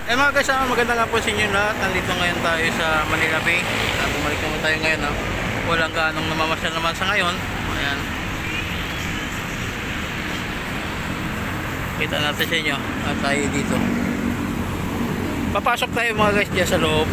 Mga guys, maganda nga po sa inyo lahat. Nandito ngayon tayo sa Manila Bay. Bumalik naman tayo ngayon. Walang ganong namamasyal naman sa ngayon. Ayan. Kita natin sa inyo. At tayo dito. Papasok tayo mga guys dyan sa loob.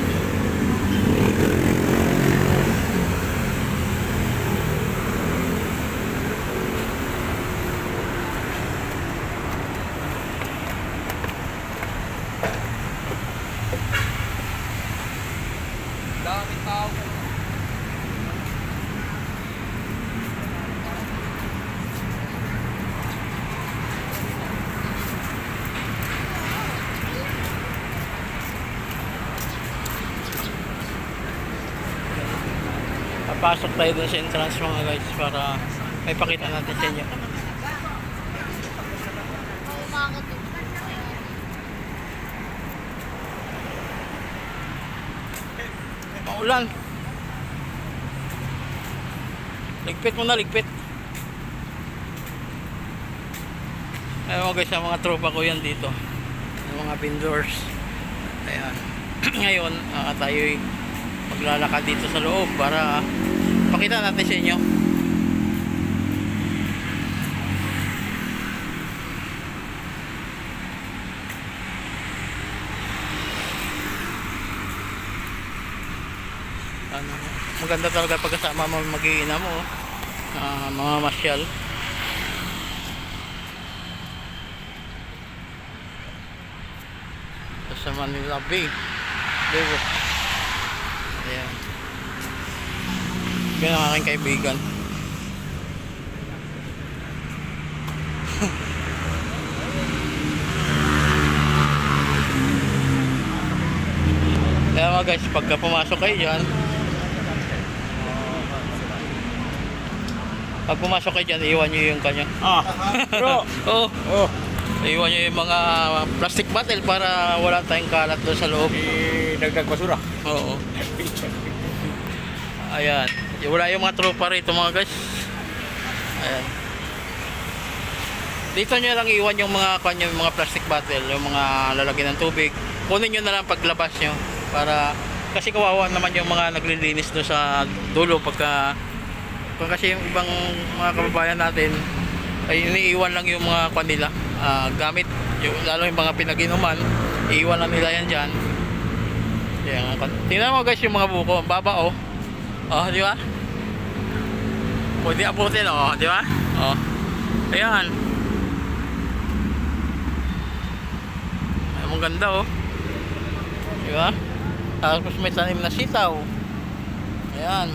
Daming tao. Papasok tayo dun sa entrance mga guys para may pakita natin sa inyo. Maulan. Ligpit mo na, ligpit. Ayun guys, ang mga tropa ko yan dito. Ang mga vendors. Ayan. Ngayon, tayo'y maglalakad dito sa loob para pakita natin sa inyo. Maganda talaga pagkasama mo mag-iina mo, mga masyal. Sa Manila Bay. Diba? Ayan. Yan ang aking kaibigan. Kaya mga guys, pagka pumasok kayo dyan, pag pumasok kayo dyan, iwan nyo yung kanya. Bro. Oo. Oh. Iwan nyo yung mga plastic bottle para wala tayong kalat doon sa loob. Dagdag basura. Oo. Ayan. Wala yung mga tropa rito mga guys. Ayan. Dito nyo lang iwan yung mga kanya, yung mga plastic bottle, yung mga lalagyan ng tubig. Kunin nyo na lang paglabas nyo para, kasi kawawa naman yung mga naglilinis doon sa dulo pagka kasi yung ibang mga kababayan natin ay iniiwan lang yung mga kanila gamit, yung, lalo yung mga pinag-inuman, iiwan lang nila yan dyan. Yan, tingnan mo guys yung mga buko, ang baba oh. Oh, di ba? Pwede abutin oh, di ba? Oh. Ayan. Ang ganda oh. Di ba? Tapos may tanim na sitaw. Ayan.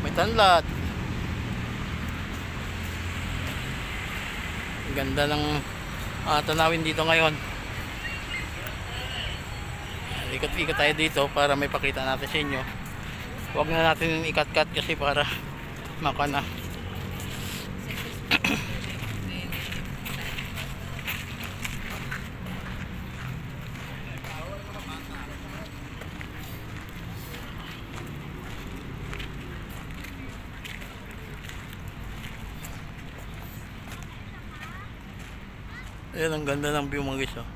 May tanlad. Ang ganda ng tanawin dito ngayon. Ikot-ikot tayo dito para may pakita natin sa inyo. Huwag na natin ikat-kat kasi para makana. Ayan, ang ganda ng view mga guys oh.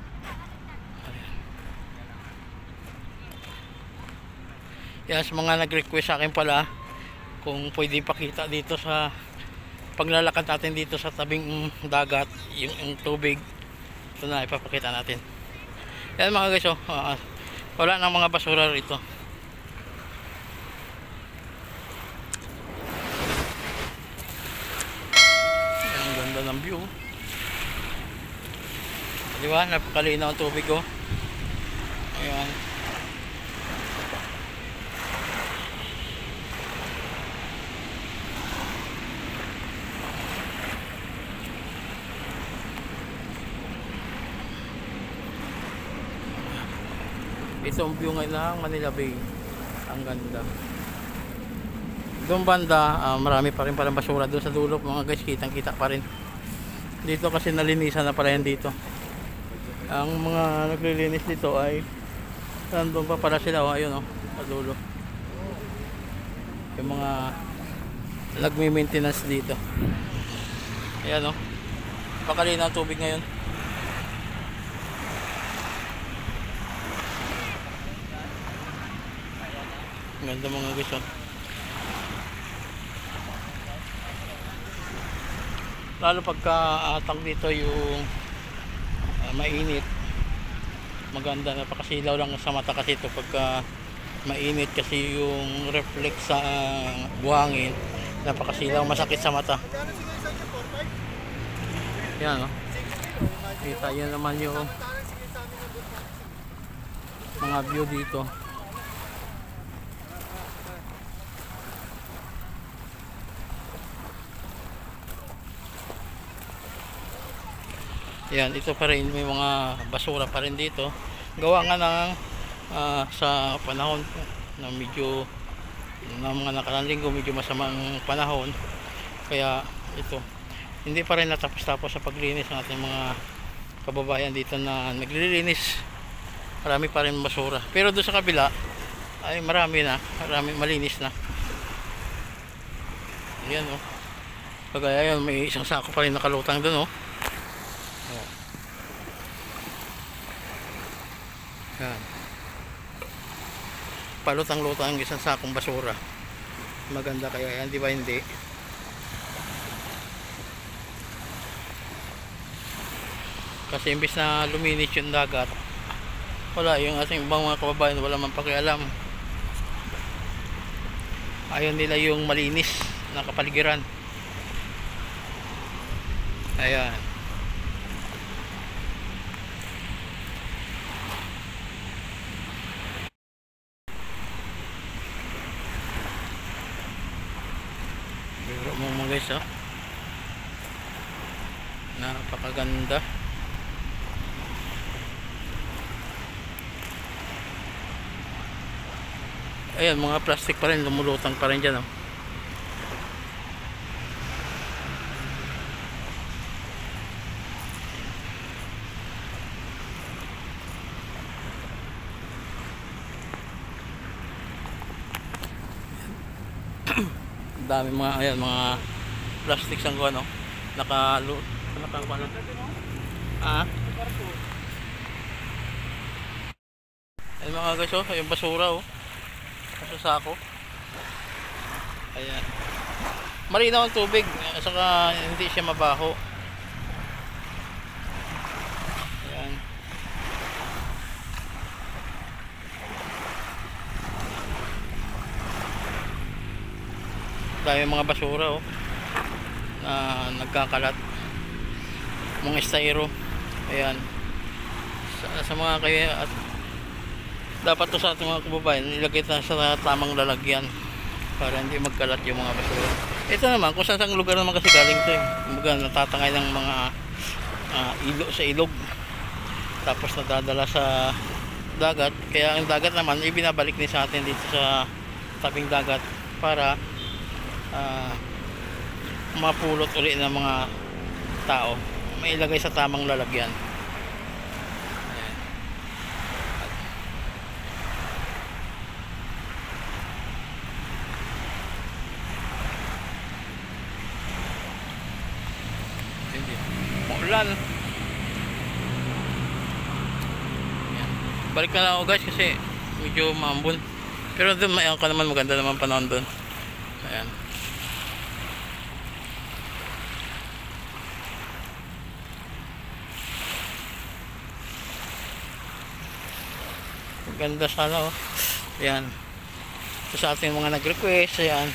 Yan, sa mga nag-request sa akin pala kung pwede pakita dito sa paglalakad natin dito sa tabing dagat yung tubig, ito na ipapakita natin. Yan mga guys oh, wala nang mga basura rito. Yan, ang ganda ng view. Diba? Napakalinaw ang tubig oh. Ayan. Ito ang view ngayon ng Manila Bay. Ang ganda. Doon banda, marami pa rin palang basura doon sa dulo mga guys, kitang kita pa rin. Dito kasi nalinisan na pala yan dito. Ang mga naglilinis dito ay nandun pa pala sila, ayun oh, sa dulo. Yung mga nagme-maintenance dito. Ayan oh. Pakalinaw ang tubig ngayon. Ganda mga guys, oh. Lalo pagka atang dito yung mainit, maganda, napakasilaw lang sa mata kasi ito pagka mainit kasi yung reflect sa buhangin, napakasilaw, masakit sa mata. Yan, oh. Kita yan naman yung mga view dito. Yan, ito pa rin, may mga basura pa rin dito. Gawa nga ng sa panahon na medyo na mga nakaraang linggo, medyo masamang panahon. Kaya ito, hindi pa rin natapos-tapos sa paglinis ng ating mga kababayan dito na naglilinis. Marami pa rin basura. Pero doon sa kabila ay marami, malinis na. Yan, oh. Kagaya yan, may isang sako pa rin nakalutang doon, oh. Yan. Palutang-lutang ang isang sakong basura. Maganda kaya yan, di ba hindi? Kasi imbis na luminis yung dagat, wala, yung ating ibang mga kababayan wala man pakialam. Ayaw nila yung malinis na kapaligiran. Ayan. Biro mo mga guys, oh. Napakaganda. Ayan, mga plastic pa rin, lumulutang pa rin dyan, oh. Dami mga, ayan, mga plastic sang ano, nakaano. Ayan mga guys, oh, yung basura, oh. Sa sako. Ayan. Malinaw ang tubig, saka hindi siya mabaho. Ayan. Dami mga basura, oh, na nagkakalat. Mga styro. Ayan. Sa mga kaya at dapat to sa ating mga kababayan, ilagay na sa tamang lalagyan para hindi magkalat yung mga basura. Ito naman, kung saan lugar naman kasi galing to, eh. Kumbaga natatangay ng mga sa ilog, tapos nadadala sa dagat. Kaya ang dagat naman ibinabalik din sa atin dito sa tabing dagat para mapulot uli ng mga tao, mailagay sa tamang lalagyan. Maulan. Balik na lang ako guys kasi medyo maambon. Pero doon may ka naman, maganda naman panahon doon. Ayan. Ganda sana, oh. Ayan. Ito sa ating mga nag-request. Ayan.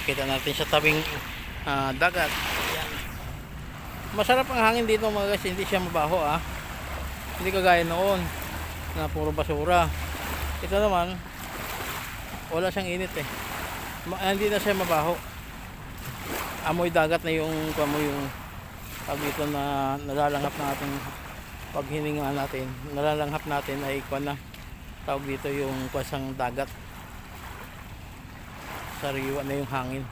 Kita natin sa tabing dagat. Ayan. Masarap ang hangin dito mga guys, hindi siya mabaho, ah. Hindi kagaya noon na puro basura. Ito naman wala siyang init, eh. Hindi na siya mabaho. Amoy dagat na yung pag dito na nalalanghap natin, pag hininga natin, nalalanghap natin ay na tawag dito yung kwasang dagat. Sariwa na yung hangin.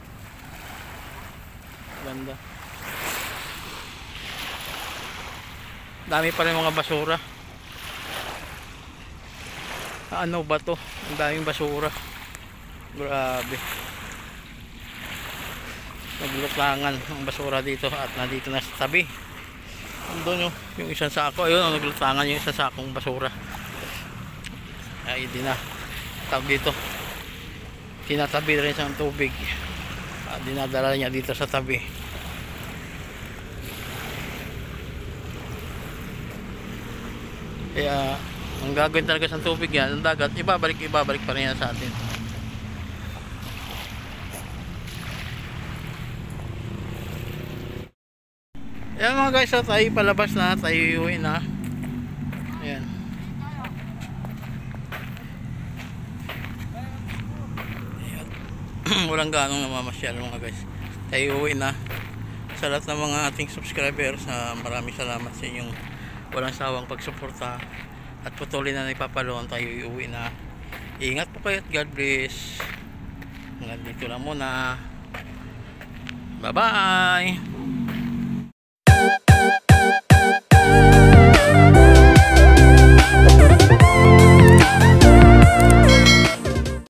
Ganda. Dami pa rin mga basura. Ano ba to? Ang daming basura. Grabe. Naglutlangan ang basura dito at nandito na sa tabi. Andun yung isang sako. Ayun, naglutlangan yung isang sakong basura. Ay, di na. Tawag dito. tinatabi rin sa tubig at dinadala niya dito sa tabi. Kaya ang gagawin talaga sa tubig yan, ang dagat, ibabalik pa rin yan sa atin. Ayan mga guys, so tayo palabas na, tayo iuwi na. Ayan. Ayan. Walang ganong namamasyal mga guys. Tayo iuwi na. Sa lahat ng mga ating subscribers, maraming salamat sa inyong walang sawang pagsuporta. At patuloy na nagpapaloon, tayo iuwi na. Ingat po kayo at God bless. Hanggang dito lang muna. Bye bye.